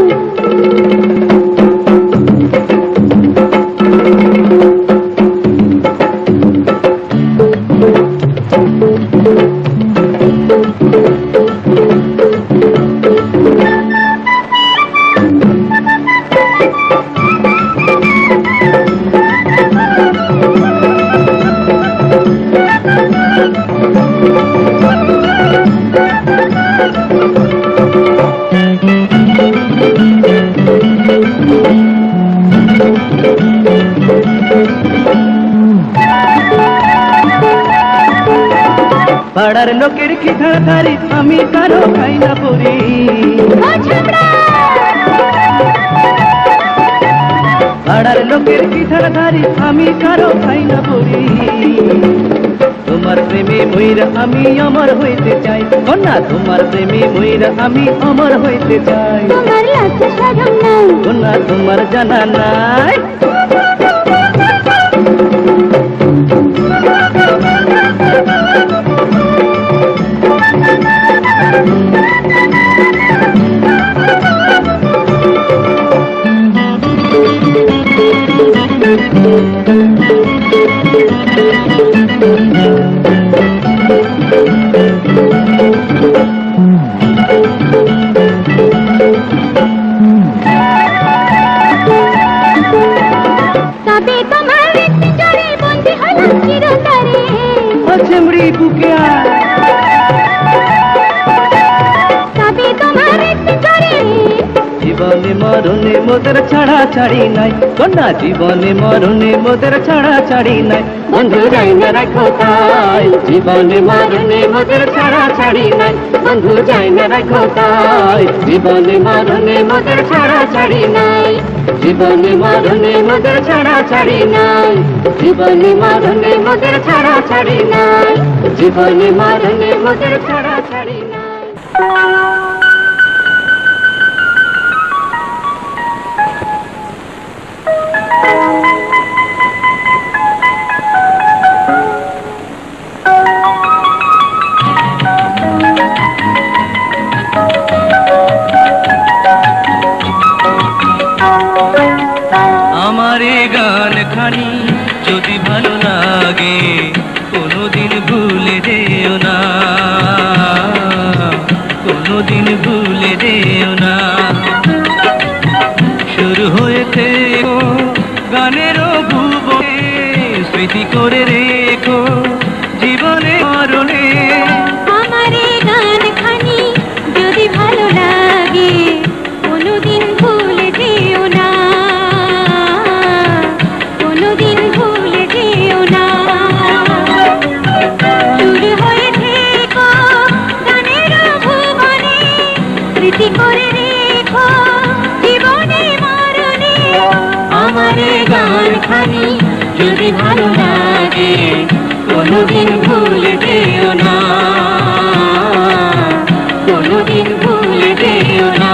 পাড়ার লোকের কি ধারি আমি কারো খাই না পড়ি পাড়ার লোকের কি ধারি আমি কারো খাই না পড়ি তোমার প্রেমে ময়ূর আমি অমর হইতে চাই কন্যা তোমার প্রেমে ময়ূর আমি অমর হইতে চাই তোমার লজ্জা শরম নাই কন্যা তোমার জানা নাই জীবনে মরণে মোদের ছাড়া ছাড়ি নাই, কন্যা জীবনে মরণে মোদের ছাড়া ছাড়ি নাই, বন্ধু যাই না রাখো তাই, জীবনে মরণে মোদের ছাড়া ছাড়ি নাই, বন্ধু যাই না রাখো তাই, জীবনে মরণে মোদের ছাড়া ছাড়ি নাই, জীবনে মরণে মোদের ছাড়া ছাড়ি নাই, জীবনে মরণে মোদের ছাড়া ছাড়ি নাই, জীবনে মরণে মোদের ছাড়া ছাড়ি নাই। আমার এই গান খানি যদি ভালো লাগে কোনোদিন ভুলে যেও না, কোনোদিন ভুলে যেও না। শুরু হয়েছে গানেরও ভুবনে, স্মৃতি করে রেখো জীবনে মরণে। আমার এই গান খানি যদি ভালো লাগে কোনোদিন ভুলে যেও না, কোনোদিন ভুলে যেও না। শুরু হয়েছে গানের ভুবনে, স্মৃতি করে রেখো জীবনে মরণে। আমার এই গান খানি যদি ভালো লাগে কোনোদিন ভুলে যেও না, কোনোদিন ভুলে যেও না।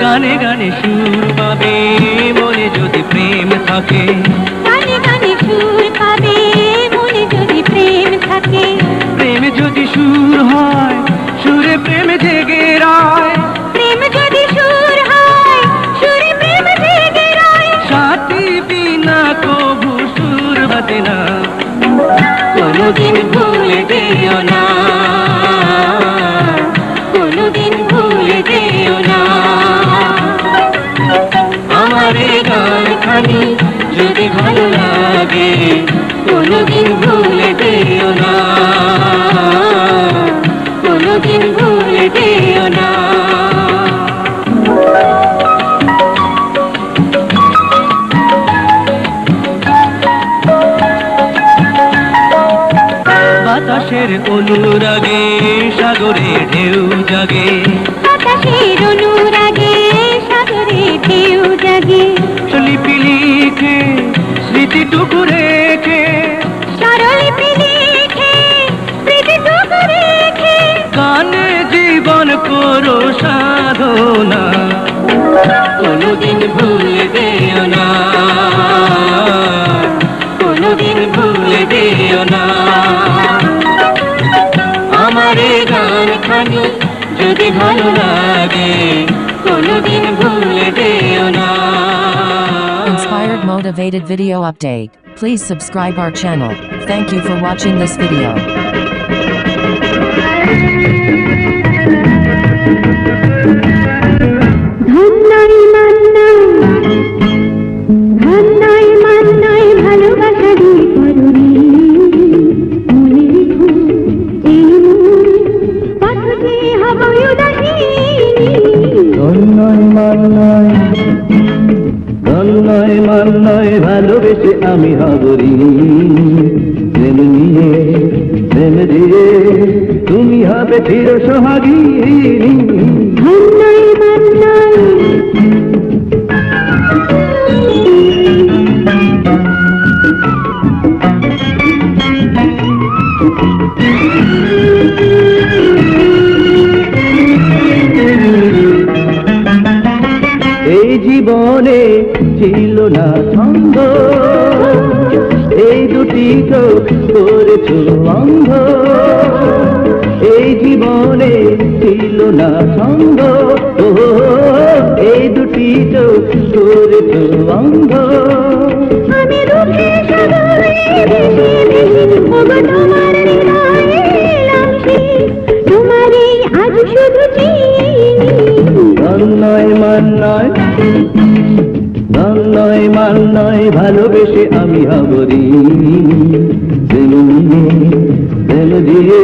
গানে গানে সুর পাবে মনে যদি প্রেম থাকে, গানে গানে সুর পাবে মনে যদি প্রেম থাকে, প্রেম যদি সুর হয় সুরে প্রেম জেগে রয়, প্রেম যদি সুর হয় সুরে প্রেম জেগে রয়। সাথী বিনা কবু সুর বাজে না, কোনোদিন ভুলে যেও না, কোনোদিন ভুলে যেও না। আমার এই গান খানি যদি ভালো লাগে কোনোদিন ভুলে যেও না, কোনোদিন ভুলে যেও না। বাতাসের অনুরাগে সাগরে ঢেউ জাগে, বাতাসের অনুরাগে সাগরে ঢেউ জাগে, লিপি লিখে স্মৃতিটুকু রেখে, স্বরলিপি লিখে স্মৃতিটুকু রেখে, গানে জীবন করো সাধনা, কোনোদিন ভুলে যেও না, কোনোদিন ভুলে যেও না। আমার এই গান খানি যদি ভালো লাগে কোনোদিন ভুলে যেও না। Inspired motivated video update. Please subscribe our channel. Thank you for watching this video. ধন্যই Mannai ভালোবাসারি করুণী, মনে রেখো এই মন পথে হব উদাসীনী। ধন্যই মান্নাই ভালোবেসে আমি হবরি, প্রেম নিয়ে প্রেম দিয়ে তুমি হবে চির সোহাগিনী। ধন্যই মান্নাই জীবনে ছিল না ছন্দ, এই দুটি চোখ করেছো অন্ধ। এই জীবনে ছিল না ছন্দ, এই দুটি চোখ করেছো অন্ধ। আমি রূপে সাগরে ভেসে ভেসে ওগো তোমার হৃদয়ে লাফি, তোমারই আজ শুধু চিনি। গান নয় মান নয়, গান নয় মান নয়, ভালোবেসে আমি হবরি। দিল নিয়ে দিল দিয়ে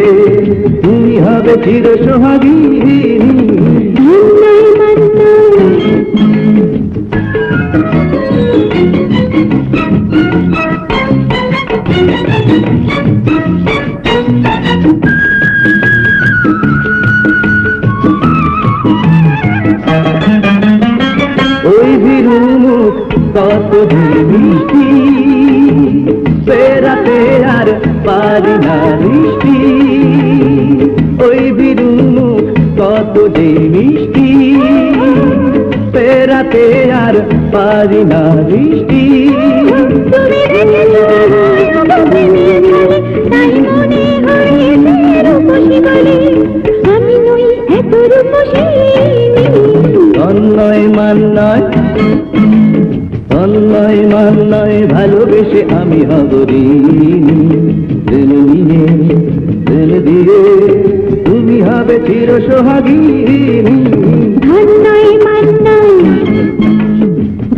তুমি হবে চির সোহাগী। ধন্যই মন্নই ওই বিরুমুখ কত যে মিষ্টি, পেরাতে আর পারি না বৃষ্টি। ওই বিরুমুখ কত যে মিষ্টি, পেরাতে আর পারি না বৃষ্টি। তুমি রেখেছো ওগো প্রেমের জালে, তাই মনে হয়েছে রূপসী বলে, আমি নই এত রূপসী। অন্যয় মান নয়, অন্যয় মান নয়, ভালোবেসে আমি হবরি। দিল নিয়ে দিল দিয়ে তুমি হবে চির সোহাগী। ধন্যই মন্নই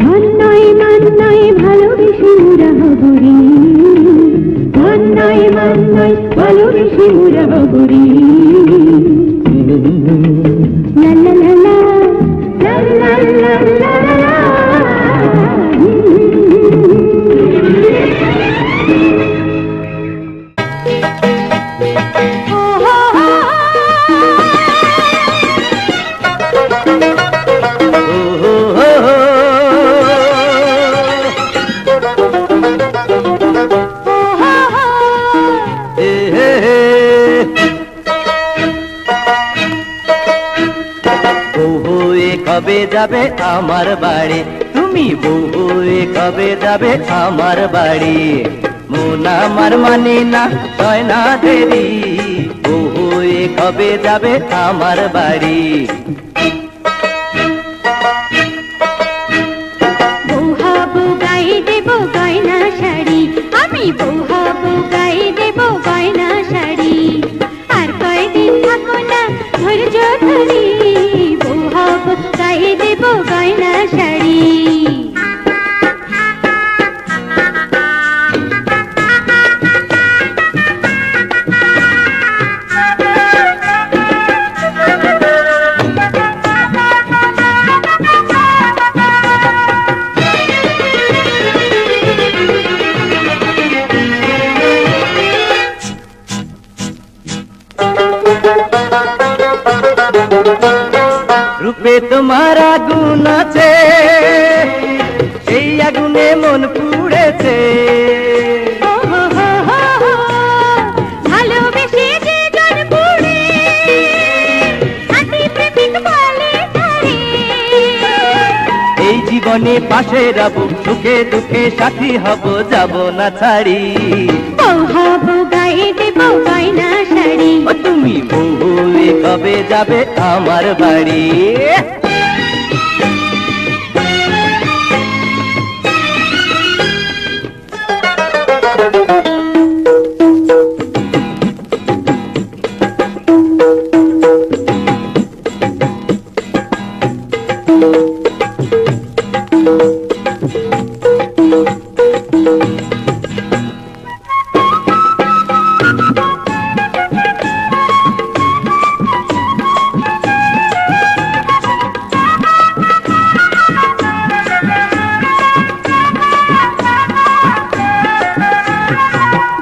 ধন্যই মন্নই, ভালোবেসে মোরা হবরি। ধন্যই মন্নই, ভালোবেসে মোরা হবরি। লা লা লা লা, লা লা লা লা লা। কবে যাবে আমার বাড়ি, তুমি বউ হয়ে কবে যাবে আমার বাড়ি। মন আমার মানে না হয় না দেরি, বউ হয়ে কবে যাবে আমার বাড়ি। বউ হবো গায়ে দেব গয়না শাড়ি, আমি বউ হবো গায়ে দেব গয়না শাড়ি। আর কয়দিন থাকো না ধৈর্য ধরি, বউ হবো গায়ে দেব গয়না শাড়ি। রূপে তোমার আগুন আছে, সেই আগুনে মন পুড়েছে। ভালোবেসে যে জন পুড়ে, আতি প্রেমিক বলে তারে। এই জীবনে পাশে রব, সুখে দুঃখে সাথী হব, যাব না ছাড়ি। বউ হবো গায়ে দেব গয়না শাড়ি, ও তুমি বউ হয়ে কবে যাবে আমার বাড়ি।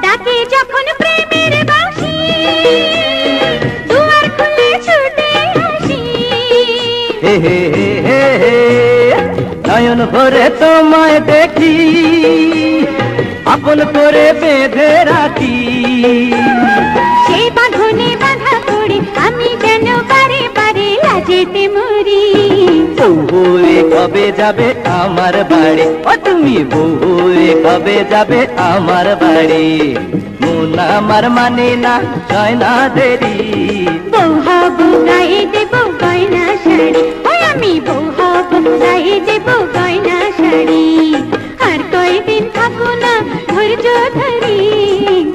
ডাকে যখন প্রেমের বাঁশি, দুয়ার খুলে ছুটে আসি। হে হে হে হে হে, নয়ন ভরে তোমায় দেখি, আপন করে বেঁধে রাখি। সেই বাঁধনে বাঁধা পড়ে আমি যেন বারে বারে লাজেতে মরি। বউ হয়ে কবে যাবে আমার বাড়ি, ও তুমি বউ হয়ে কবে যাবে আমার বাড়ি। মন আমার মানে না, হয় না দেরি। বউ হব গায়ে দেব গয়না শাড়ি, ওই আমি বউ হব গায়ে দেব গয়না শাড়ি। আর কয়দিন থাকো না ধৈর্য ধরি,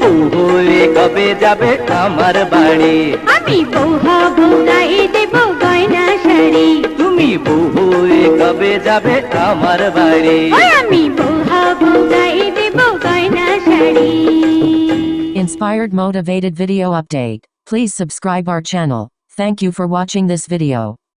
বউ হয়ে কবে যাবে আমার বাড়ি। আমি বউ হব গায়ে দেব গয়না শাড়ি, তুমি বউ হয়ে কবে যাবে আমার বাড়ি। ওই আমি বউ হব গায়ে দেব গয়না sari. Inspired motivated video update. Please subscribe our channel. Thank you for watching this video.